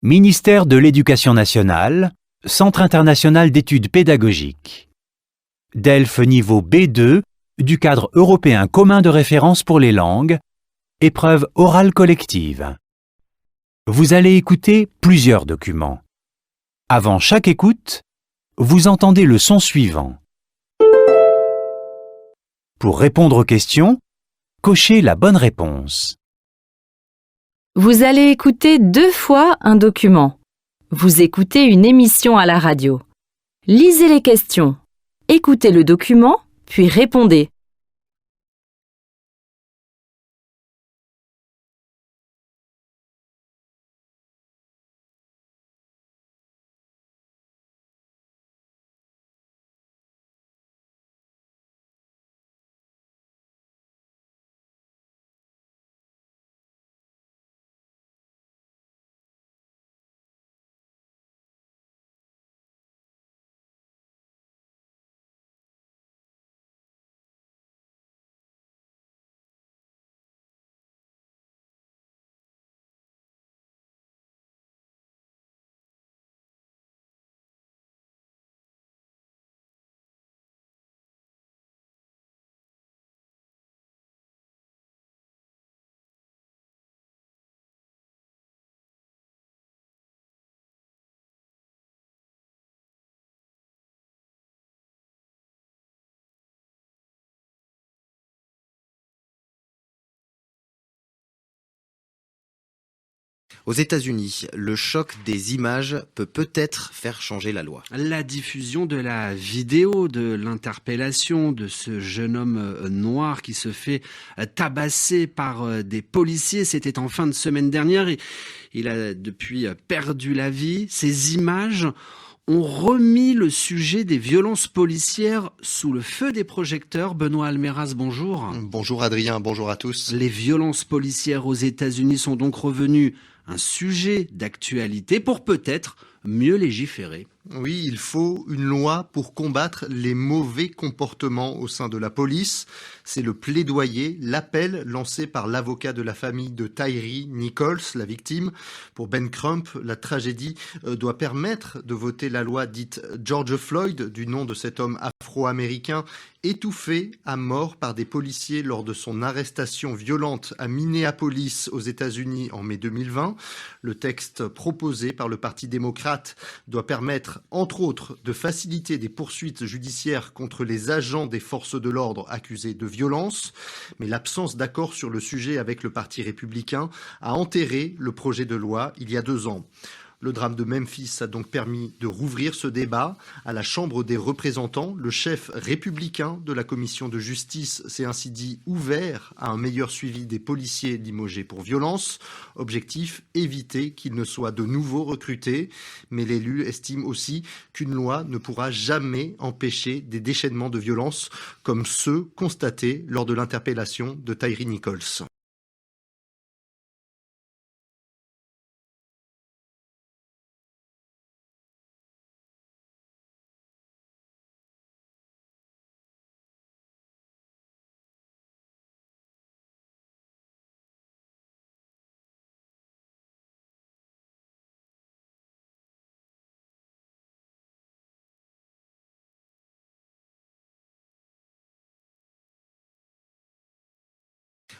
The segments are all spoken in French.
Ministère de l'Éducation nationale, Centre international d'études pédagogiques. DELF niveau B2 du cadre européen commun de référence pour les langues, épreuve orale collective. Vous allez écouter plusieurs documents. Avant chaque écoute, vous entendez le son suivant. Pour répondre aux questions, cochez la bonne réponse. Vous allez écouter 2 fois un document. Vous écoutez une émission à la radio. Lisez les questions. Écoutez le document, puis répondez. Aux États-Unis, le choc des images peut-être faire changer la loi. La diffusion de la vidéo de l'interpellation de ce jeune homme noir qui se fait tabasser par des policiers, c'était en fin de semaine dernière. Il a depuis perdu la vie. Ces images ont remis le sujet des violences policières sous le feu des projecteurs. Benoît Almeras, bonjour. Bonjour Adrien, bonjour à tous. Les violences policières aux États-Unis sont donc revenues un sujet d'actualité pour peut-être mieux légiférer. Oui, il faut une loi pour combattre les mauvais comportements au sein de la police. C'est le plaidoyer, l'appel lancé par l'avocat de la famille de Tyre Nichols, la victime. Pour Ben Crump, la tragédie doit permettre de voter la loi dite George Floyd, du nom de cet homme afro-américain, étouffé à mort par des policiers lors de son arrestation violente à Minneapolis, aux États-Unis, en mai 2020. Le texte proposé par le Parti démocrate doit permettre, entre autres, de faciliter des poursuites judiciaires contre les agents des forces de l'ordre accusés de violence. Mais l'absence d'accord sur le sujet avec le Parti républicain a enterré le projet de loi il y a 2 ans. Le drame de Memphis a donc permis de rouvrir ce débat. À la Chambre des représentants, le chef républicain de la commission de justice s'est ainsi dit ouvert à un meilleur suivi des policiers limogés pour violence. Objectif, éviter qu'ils ne soient de nouveau recrutés. Mais l'élu estime aussi qu'une loi ne pourra jamais empêcher des déchaînements de violence comme ceux constatés lors de l'interpellation de Tyre Nichols.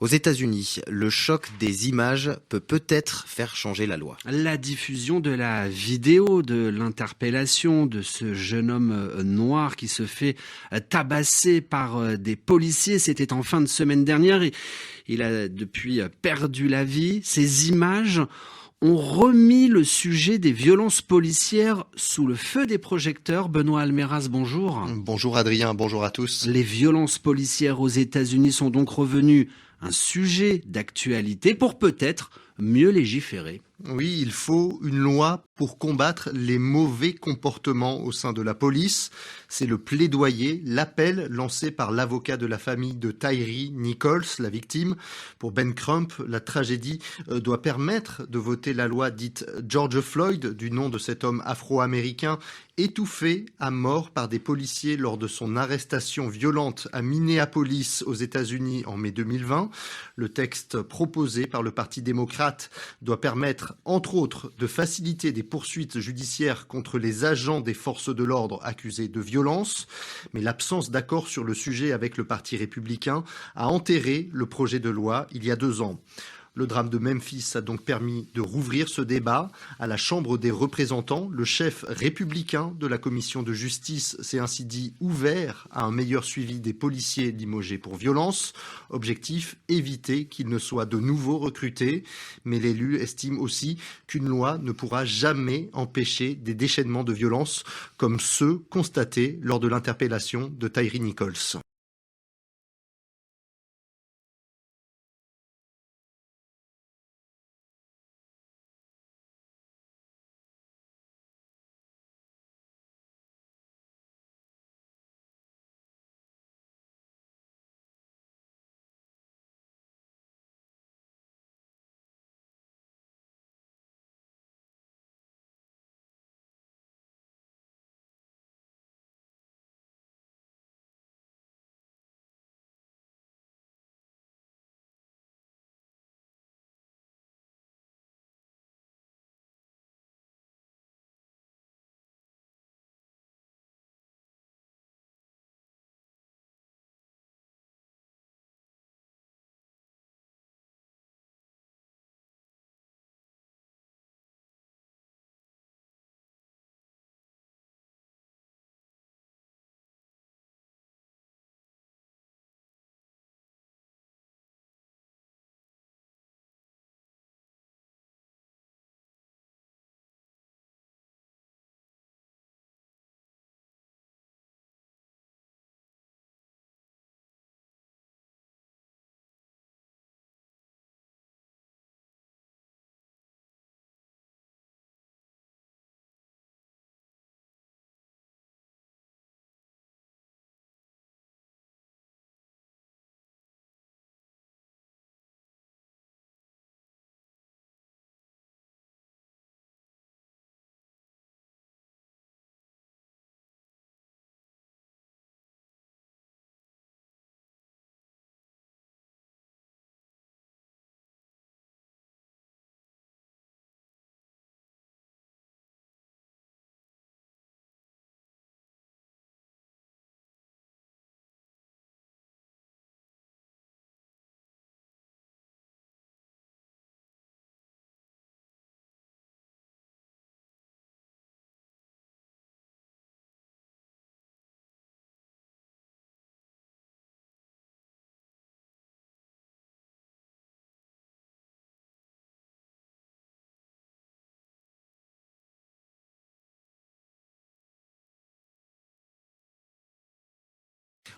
Aux États-Unis, le choc des images peut-être faire changer la loi. La diffusion de la vidéo de l'interpellation de ce jeune homme noir qui se fait tabasser par des policiers, c'était en fin de semaine dernière. Il a depuis perdu la vie. Ces images ont remis le sujet des violences policières sous le feu des projecteurs. Benoît Almeras, bonjour. Bonjour Adrien, bonjour à tous. Les violences policières aux États-Unis sont donc revenues un sujet d'actualité pour peut-être mieux légiférer. Oui, il faut une loi pour combattre les mauvais comportements au sein de la police. C'est le plaidoyer, l'appel lancé par l'avocat de la famille de Tyre Nichols, la victime. Pour Ben Crump, la tragédie doit permettre de voter la loi dite George Floyd, du nom de cet homme afro-américain, étouffé à mort par des policiers lors de son arrestation violente à Minneapolis, aux États-Unis, en mai 2020. Le texte proposé par le Parti démocrate doit permettre, permettre, entre autres, de faciliter des poursuites judiciaires contre les agents des forces de l'ordre accusés de violence. Mais l'absence d'accord sur le sujet avec le Parti républicain a enterré le projet de loi il y a 2 ans. Le drame de Memphis a donc permis de rouvrir ce débat. À la Chambre des représentants, le chef républicain de la commission de justice s'est ainsi dit ouvert à un meilleur suivi des policiers limogés pour violence. Objectif, éviter qu'ils ne soient de nouveau recrutés. Mais l'élu estime aussi qu'une loi ne pourra jamais empêcher des déchaînements de violence comme ceux constatés lors de l'interpellation de Tyre Nichols.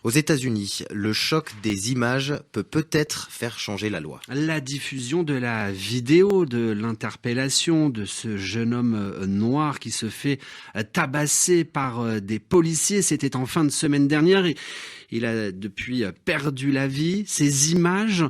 Aux États-Unis, le choc des images peut peut-être faire changer la loi. La diffusion de la vidéo de l'interpellation de ce jeune homme noir qui se fait tabasser par des policiers, c'était en fin de semaine dernière. Il a depuis perdu la vie. Ces images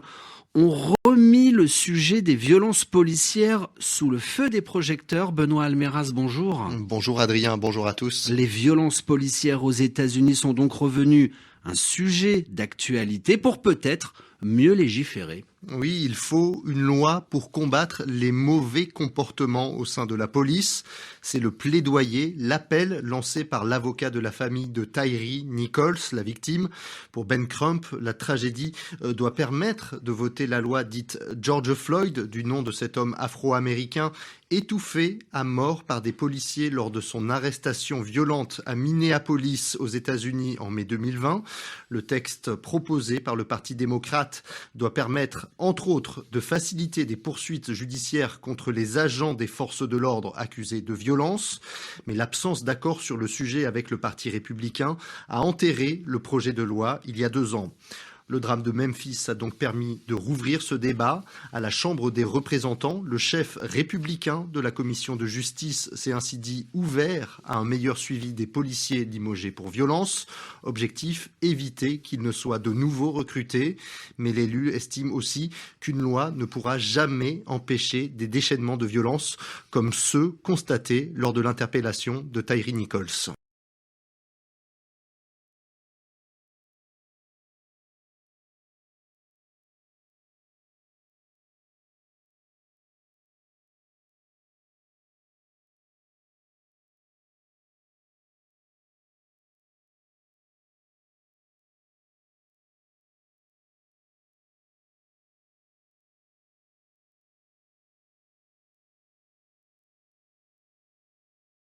ont remis le sujet des violences policières sous le feu des projecteurs. Benoît Almeras, bonjour. Bonjour Adrien, bonjour à tous. Les violences policières aux États-Unis sont donc revenues un sujet d'actualité pour peut-être mieux légiférer. Oui, il faut une loi pour combattre les mauvais comportements au sein de la police. C'est le plaidoyer, l'appel lancé par l'avocat de la famille de Tyre Nichols, la victime. Pour Ben Crump, la tragédie doit permettre de voter la loi dite George Floyd, du nom de cet homme afro-américain étouffé à mort par des policiers lors de son arrestation violente à Minneapolis aux États-Unis en mai 2020. Le texte proposé par le Parti démocrate doit permettre, entre autres, de faciliter des poursuites judiciaires contre les agents des forces de l'ordre accusés de violence. Mais l'absence d'accord sur le sujet avec le Parti républicain a enterré le projet de loi il y a 2 ans. Le drame de Memphis a donc permis de rouvrir ce débat. À la Chambre des représentants, le chef républicain de la commission de justice s'est ainsi dit ouvert à un meilleur suivi des policiers limogés pour violence. Objectif, éviter qu'ils ne soient de nouveau recrutés. Mais l'élu estime aussi qu'une loi ne pourra jamais empêcher des déchaînements de violence comme ceux constatés lors de l'interpellation de Tyre Nichols.